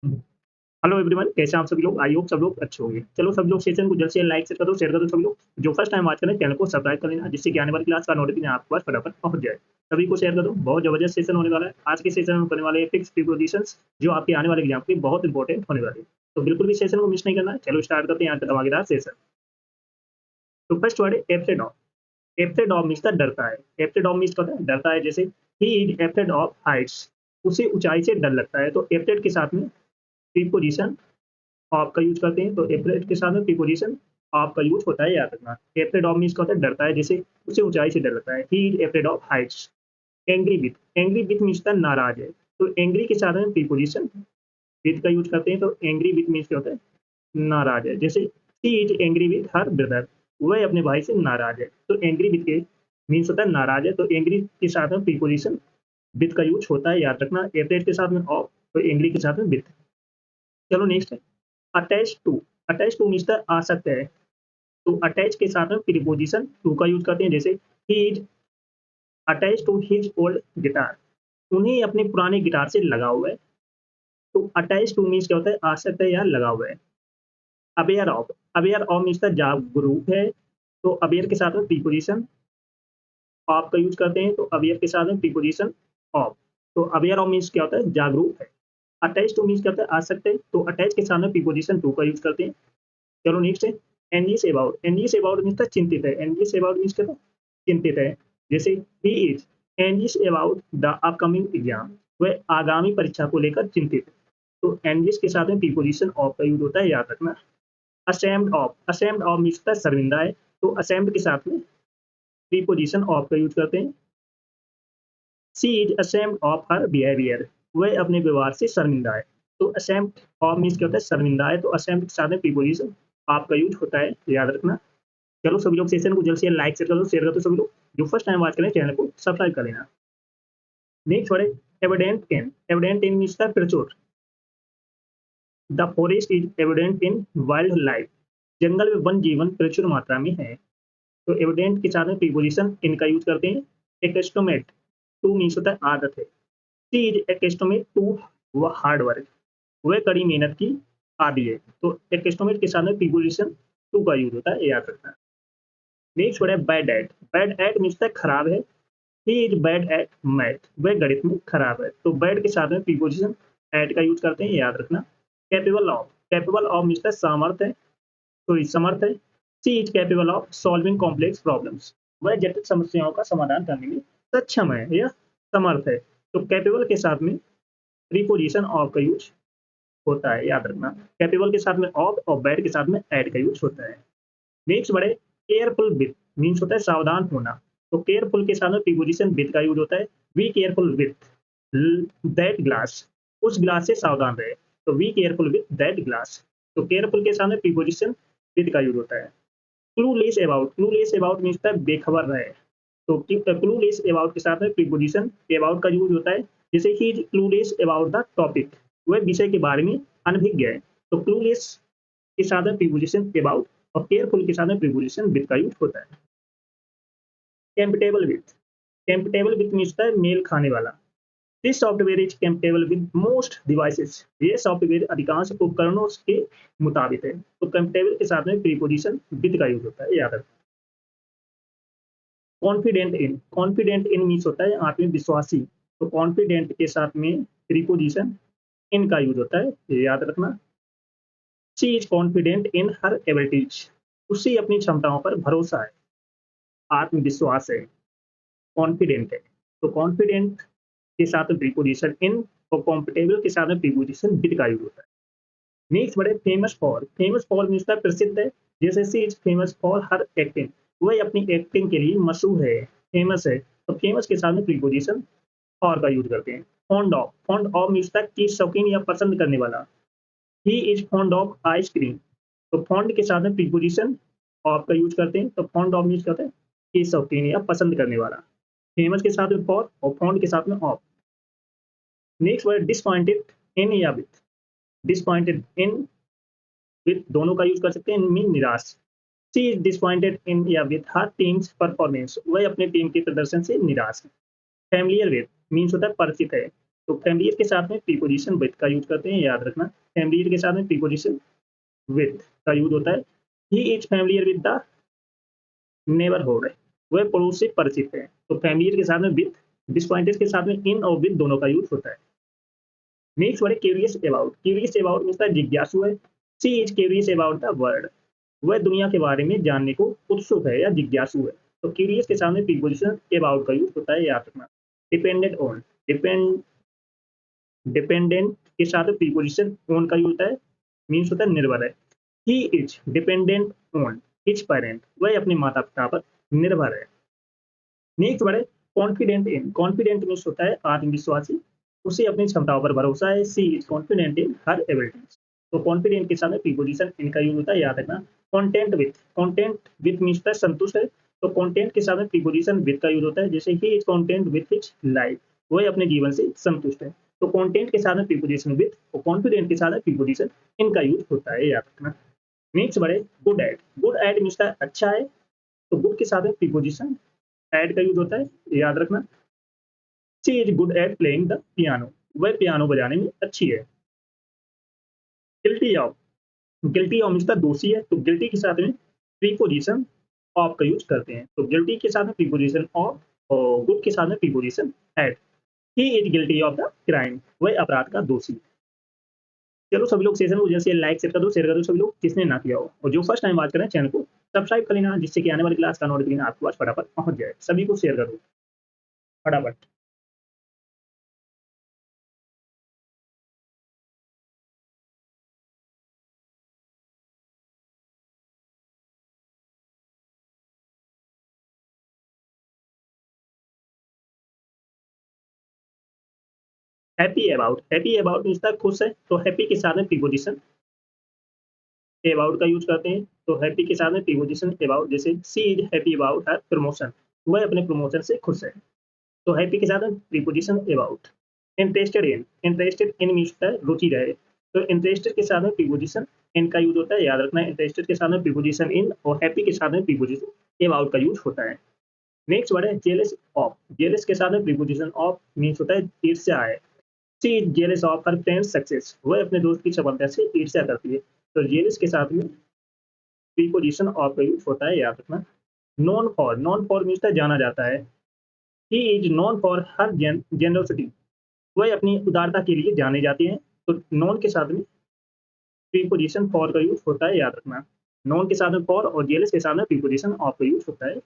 Hello everyone, कैसे हैं आप सभी लोग? आई होप सब लोग अच्छे होंगे। चलो सब लोग सेशन को जल्द से लाइक कर दो, शेयर कर दो। सभी लोग जो फर्स्ट टाइम बात करें चैनल को सब्सक्राइब कर लेना, जिससे कि आने वाली क्लास का नोटिफिकेशन आपके पास फटाफट पहुंच जाए। सभी को शेयर कर दो। बहुत जबरदस्त सेशन होने वाला है। आज के सेशन में करने वाले फिक्स प्रीपोजिशंस जो आपके आने वाले एग्जाम के लिए बहुत इंपॉर्टेंट होने वाले हैं। तो बिल्कुल भी सेशन को मिस नहीं करना है। चलो स्टार्ट करते हैं आज का धमाकेदार सेशन। तो फर्स्ट वर्ड है afraid of. Afraid of means डरता है। एफ्रेड ऑफ मीन्स क्या होता है? डरता है। जैसे he is afraid of Heights, उसे ऊंचाई से डर लगता है। तो एफ्रेड के साथ में प्रीपोजिशन ऑफ का यूज करते हैं। तो एफ्रेड के साथ में प्रीपोजिशन ऑफ का यूज होता है, याद रखना। एफ्रेड ऑफ मीन्स क्या होता है? डरता है। जैसे उसे ऊंचाई से डर लगता है। He is afraid of Heights. Angry with, angry with means नाराज है। तो एंग्री के साथ में प्रीपोजिशन विथ का यूज करते हैं। तो एंग्री विथ मीन्स क्या होता है? नाराज है। जैसे he is angry with her brother, वह अपने भाई से नाराज है। तो एंग्री विथ के मीन्स होता है नाराज है। तो एंग्री के साथ में प्रीपोजिशन विथ का यूज होता है, याद रखना। एफ्रेड के साथ में ऑफ, तो एंग्री के साथ में विथ। चलो नेक्स्ट है attach to. Attach to means आसक्त है। तो अटैच के साथ में प्रीपोजिशन टू का यूज करते हैं। जैसे he is attach to his old guitar, उन्हें अपने पुराने गिटार से लगा हुआ है। तो अटैच टू मीन्स क्या होता है? आसक्त है या लगा हुआ है। Aware of, aware of means जागरूक है। तो अवेयर के साथ में प्रीपोजिशन ऑफ का यूज करते हैं। तो अवेयर के साथ में प्रीपोजिशन ऑफ। तो अवेयर ऑफ मीन्स क्या होता है? जागरूक है। अटैच टू मीन्स क्या होता है? आसक्त है। तो अटैच के साथ में प्रीपोजिशन टू का यूज करते हैं। चलो नेक्स्ट है anxious about. Anxious about means चिंतित है। एंजियस अबाउट मीन्स क्या था? चिंतित है। जैसे he is anxious about the upcoming exam, वह आगामी परीक्षा को लेकर चिंतित है। तो एंजियस के साथ में प्रीपोजिशन ऑफ का यूज होता है, याद रखना। Ashamed of, ashamed of means होता है शर्मिंदा है। तो असेम्ड के साथ में प्रीपोजिशन ऑफ का यूज करते हैं। She is ashamed of her behaviour, वह अपने व्यवहार से शर्मिंदा है। तो असेम्ड ऑफ मीन्स क्या होता है? शर्मिंदा है। तो असेम्ड के साथ में प्रीपोजिशन ऑफ का यूज होता है, याद रखना। चलो सभी लोग सेशन को जल्द से लाइक कर दो, शेयर कर दो। सभी लोग जो फर्स्ट टाइम वॉच करें चैनल को सब्सक्राइब कर लेना। नेक्स्ट वर्ड है evident in. Evident in means प्रचुर। The forest is evident in wildlife, जंगल में वन जीवन प्रचुर मात्रा में है। तो एविडेंट के साथ में प्रीपोजिशन इन का यूज करते हैं। एक्स्टोमेट, टू मीन्स होता है आदत है। सी इज एक्स्टोमेट टू व हार्ड वर्क, वह कड़ी मेहनत की आदि है। तो एक्स्टोमेट के साथ में प्रीपोजिशन टू का यूज होता है, याद रखना। नेक्स्ट वर्ड है bad at. Bad at means खराब है। He is bad at math, वह गणित में खराब है। तो बैड के साथ में प्रीपोजिशन एट का यूज करते हैं, याद रखना। Capable of, capable of means सामर्थ्य है। सॉरी समर्थ है। She is capable of solving complex problems, वह जटिल समस्याओं का समाधान करने में सक्षम है या समर्थ है। तो कैपेबल के साथ में प्रीपोजिशन ऑफ का यूज होता है, याद रखना। कैपेबल के साथ में ऑफ और बैड के साथ में एड का यूज होता है। नेक्स्ट वर्ड है केयरफुल विथ। मीन्स होता है सावधान होना। तो केयरफुल के साथ में प्रीपोजिशन विथ का यूज होता है। Be careful with that glass, उस ग्लास से सावधान रहे। तो be careful with that glass. तो केयरफुल के साथ में प्रीपोजिशन विथ का यूज होता है। Clueless about, clueless about means बेखबर रहे। तो क्लूलेस अबाउट के साथ में प्रीपोजिशन अबाउट का यूज होता है। जैसे he is clueless about the topic, वह विषय के बारे में अनभिज्ञ है। तो क्लूलेस के साथ में प्रीपोजिशन अबाउट और केयरफुल के साथ में प्रीपोजिशन विथ का यूज होता है। Compatible with, compatible with means male खाने वाला। This software is compatible with most devices, ये सॉफ्टवेयर अधिकांश उपकरणों के मुताबिक है। तो कंपेटेबल के साथ में प्रीपोजिशन विद का यूज होता है, याद रखना। Confident in, confident in means होता है आत्मविश्वासी। तो कॉन्फिडेंट के साथ में प्रीपोजिशन इन का यूज होता है, ये याद रखना। She is confident in her abilities, उसे अपनी क्षमताओं पर भरोसा है, आत्मविश्वास है, कॉन्फिडेंट है। तो कॉन्फिडेंट के साथ में प्रीपोजिशन इन और कंफर्टेबल के साथ में प्रीपोजिशन विद का यूज होता है। नेक्स्ट वर्ड है famous for. Famous for means प्रसिद्ध है। जैसे she is famous for her acting, वह अपनी एक्टिंग के लिए मशहूर है, फेमस है। तो फेमस के साथ में प्रीपोजिशन फॉर का यूज करते हैं। Fond of, fond of means की शौकीन या पसंद करने वाला। He is fond of ice cream. तो फॉन्ड के साथ में प्रीपोजिशन ऑफ का यूज करते हैं। तो फॉन्ड ऑफ मीन्स क्या होता है? कि शौकीन या पसंद करने वाला। फेमस के साथ में फॉर और फॉन्ड के साथ में ऑफ। नेक्स्ट वर्ड डिसपॉइंटेड इन या विथ। डिसपॉइंटेड इन विथ दोनों का यूज कर सकते हैं। मीन निराश। सी इज डिसपॉइंटेड इन या विथ हर टीम्स परफॉर्मेंस, वह अपने टीम के प्रदर्शन से निराश है। फैमिलियर विथ मीन्स होता है परिचित है। तो फैमिलियर के साथ में प्रीपोजिशन विथ का यूज करते हैं, याद रखना। फैमिलियर के साथ में प्रीपोजिशन विथ का यूज होता है। He is familiar with the neighbourhood, वह पड़ोस से परिचित है। तो फैमिलियर के साथ में विथ, डिसअपॉइंटेड के साथ में इन और विद दोनों का यूज होता है। नेक्स्ट वर्ड है curious about. Curious about means जिज्ञासु है। She is curious about the world, वह दुनिया के बारे में जानने को उत्सुक है या जिज्ञासु है। तो क्यूरियस के सामने प्रीपोजिशन अबाउट का यूज होता है, याद रखना। डिपेंडेंट ऑन, डिपेंडेंट के साथ प्रीपोजिशन ऑन का यूज होता है, मीन्स होता है निर्भर है। He is dependent on his parent, वह अपने माता पिता पर निर्भर है। नेक्स्ट वर्ड है कॉन्फिडेंट इन। कॉन्फिडेंट मीन्स होता है आत्मविश्वासी, उसे अपनी क्षमताओं पर भरोसा है। She is confident in her abilities. तो कॉन्फिडेंट के साथ प्रीपोजिशन इनका यूज होता है, याद रखना। Content with, content with means होता है संतुष्ट है। तो कॉन्टेंट के साथ प्रीपोजिशन विथ का यूज होता है, जैसे he is content with his life, वह अपने जीवन से संतुष्ट है। तो कॉन्टेंट के साथ प्रीपोजिशन विथ और कॉन्फिडेंट के साथ प्रीपोजिशन इनका यूज होता है, याद रखना। नेक्स्ट वर्ड है good at. Good at means अच्छा है। तो गुड के साथ प्रीपोजिशन एट का यूज होता है, याद रखना। She is good at playing the piano, वह पियानो बजाने में अच्छी है। Guilty of, guilty of means दोषी है। तो गिल्टी के साथ में प्रीपोजिशन ऑफ का यूज करते हैं। तो गिल्टी के साथ में प्रीपोजिशन ऑफ और गुड के साथ में preposition at. He is guilty of the crime, वह अपराध का दोषी है। चलो सभी लोग सेशन को जैसे लाइक शेयर कर दो सभी लोग जिसने ना किया हो, और जो फर्स्ट टाइम बात करें चैनल को सब्सक्राइब कर लेना, जिससे कि आने वाली क्लास का नोटिफिकेशन आपके पास फटाफट पहुंच जाए। सभी को शेयर करो फटाफट। Happy about, happy about means खुश है। तो हैप्पी के साथ में प्रीपोजिशन अबाउट का यूज करते हैं। तो हैप्पी के साथ में प्रीपोजिशन अबाउट, जैसे she is happy about her promotion, वह अपने प्रमोशन से खुश है। तो हैप्पी के साथ में preposition about. Interested in, interested in means होता है रुचि रहे। तो इंटरेस्टेड के साथ में प्रीपोजिशन इन का यूज होता है, याद रखना। इंटरेस्टेड के साथ में प्रीपोजिशन इन और हैप्पी के साथ में प्रीपोजिशन अबाउट का यूज होता है। नेक्स्ट वर्ड है जेलस ऑफ। जेलस के साथ में प्रीपोजिशन ऑफ मीन्स होता है ईर्ष्या है। She is jealous of her friend success, वह अपने दोस्त की सफलता से ईर्ष्या करती है। तो जेलस के साथ में प्रीपोजिशन ऑफ का यूज होता है, याद रखना। Non for, non for means जाना जाता है। He is non for her generosity, वह अपनी उदारता के लिए जाने जाते हैं। तो नॉन के साथ में प्रीपोजिशन फॉर का यूज होता है, याद रखना। नॉन के साथ में फॉर और जेलस के साथ में प्रीपोजिशन ऑफ का यूज होता है।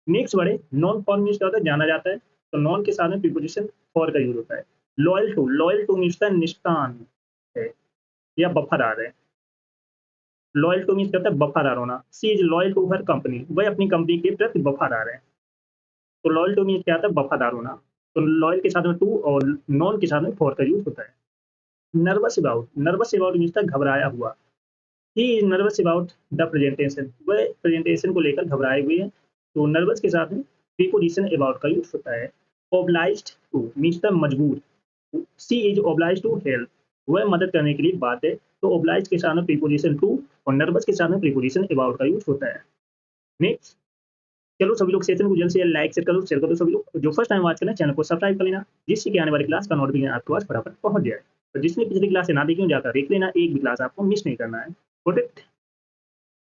नेक्स्ट वर्ड है नॉन फॉर मीन्स क्या होता है, जाना जाता है। तो नॉन के साथ में प्रीपोजिशन फॉर का यूज होता है। Loyal to, loyal to means निष्ठान है या वफादार है। लॉयल टू मीन्स क्या होता है, वफादार होना। She is loyal to her company, वह अपनी कंपनी के प्रति वफादार है। तो लॉयल टू मीन्स क्या होता है, वफादार होना। तो लॉयल के साथ में टू और नॉन के साथ में फॉर का यूज होता है। Nervous about, nervous about means घबराया हुआ। He is nervous about the presentation, वह प्रेजेंटेशन को लेकर घबराए हुए हैं। तो नर्वस के साथ में प्रीपोजिशन अबाउट का यूज होता है। ओब्लाइज्ड टू मीन्स मजबूर। सी इज ओब्लाइज्ड टू हेल्प, वह मदद करने के लिए बात है। तो ओब्लाइज के साथ में प्रीपोजिशन टू और नर्वस के साथ में प्रीपोजिशन अबाउट का यूज होता है। नेक्स्ट, चलो सभी लोग सेशन को जल्द से लाइक शेयर कर दो सभी लोग। जो फर्स्ट टाइम वॉच करना चैनल को सब्सक्राइब कर लेना, जिससे कि आने वाली क्लास का नोटिफिकेशन आपके पास फटाफट पहुंच जाए। तो जिसने पिछली क्लास से ना देखी हो जाकर देख लेना, एक भी क्लास आपको मिस नहीं करना है।